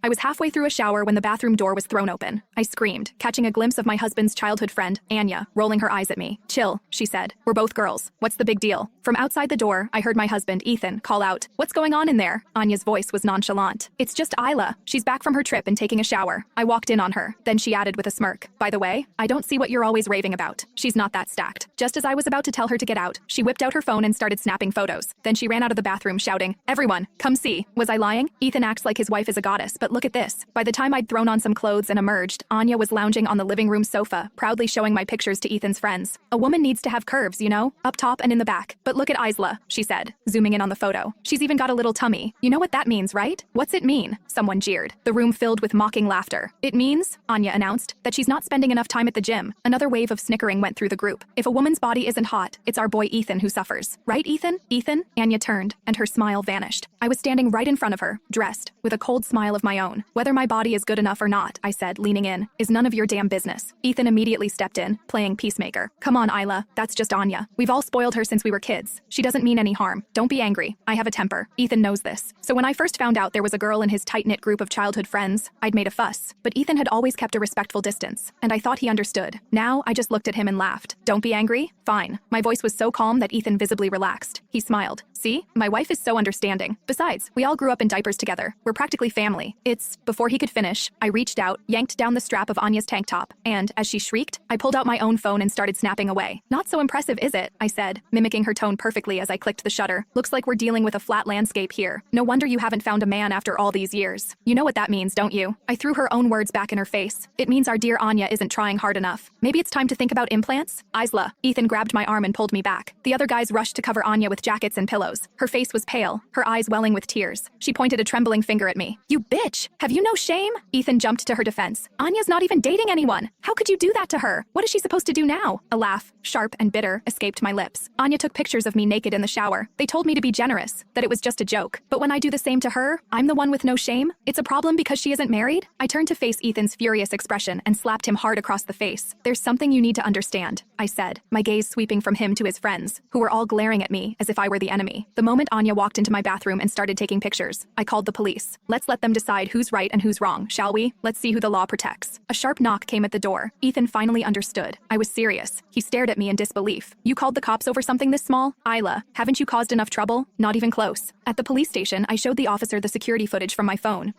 I was halfway through a shower when the bathroom door was thrown open. I screamed, catching a glimpse of my husband's childhood friend, Anya, rolling her eyes at me. "Chill," she said. "We're both girls. What's the big deal?" From outside the door, I heard my husband, Ethan, call out, "What's going on in there?" Anya's voice was nonchalant. "It's just Isla. She's back from her trip and taking a shower." I walked in on her. Then she added with a smirk, "By the way, I don't see what you're always raving about. She's not that stacked." Just as I was about to tell her to get out, she whipped out her phone and started snapping photos. Then she ran out of the bathroom shouting, "Everyone, come see." Was I lying? Ethan acts like his wife is a goddess, but look at this. By the time I'd thrown on some clothes and emerged, Anya was lounging on the living room sofa, proudly showing my pictures to Ethan's friends. "A woman needs to have curves, you know? Up top and in the back. But look at Isla," she said, zooming in on the photo. "She's even got a little tummy. You know what that means, right?" "What's it mean?" Someone jeered. The room filled with mocking laughter. "It means," Anya announced, "that she's not spending enough time at the gym." Another wave of snickering went through the group. "If a woman's body isn't hot, it's our boy Ethan who suffers. Right, Ethan?" "Ethan?" Anya turned, and her smile vanished. I was standing right in front of her, dressed, with a cold smile of my own. "Whether my body is good enough or not," I said, leaning in, "is none of your damn business." Ethan immediately stepped in, playing peacemaker. "Come on, Isla, that's just Anya. We've all spoiled her since we were kids. She doesn't mean any harm. Don't be angry. I have a temper. Ethan knows this. So when I first found out there was a girl in his tight-knit group of childhood friends, I'd made a fuss. But Ethan had always kept a respectful distance, and I thought he understood. Now, I just looked at him and laughed. "Don't be angry? Fine." My voice was so calm that Ethan visibly relaxed. He smiled. "See? My wife is so understanding. Besides, we all grew up in diapers together. We're practically family. It's..." Before he could finish, I reached out, yanked down the strap of Anya's tank top, and, as she shrieked, I pulled out my own phone and started snapping away. "Not so impressive, is it?" I said, mimicking her tone perfectly as I clicked the shutter. "Looks like we're dealing with a flat landscape here. No wonder you haven't found a man after all these years. You know what that means, don't you?" I threw her own words back in her face. "It means our dear Anya isn't trying hard enough. Maybe it's time to think about implants?" "Isla." Ethan grabbed my arm and pulled me back. The other guys rushed to cover Anya with jackets and pillows. Her face was pale, her eyes welling with tears. She pointed a trembling finger at me. "You bitch! Have you no shame?" Ethan jumped to her defense. "Anya's not even dating anyone. How could you do that to her? What is she supposed to do now?" A laugh, sharp and bitter, escaped my lips. "Anya took pictures of me naked in the shower. They told me to be generous, that it was just a joke. But when I do the same to her, I'm the one with no shame? It's a problem because she isn't married?" I turned to face Ethan's furious expression and slapped him hard across the face. "There's something you need to understand," I said, my gaze sweeping from him to his friends, who were all glaring at me as if I were the enemy. The moment Anya walked into my bathroom and started taking pictures, I called the police. "Let's let them decide who's right and who's wrong, shall we? Let's see who the law protects." A sharp knock came at the door. Ethan finally understood. I was serious. He stared at me in disbelief. "You called the cops over something this small? Isla, haven't you caused enough trouble?" "Not even close." At the police station, I showed the officer the security footage from my phone.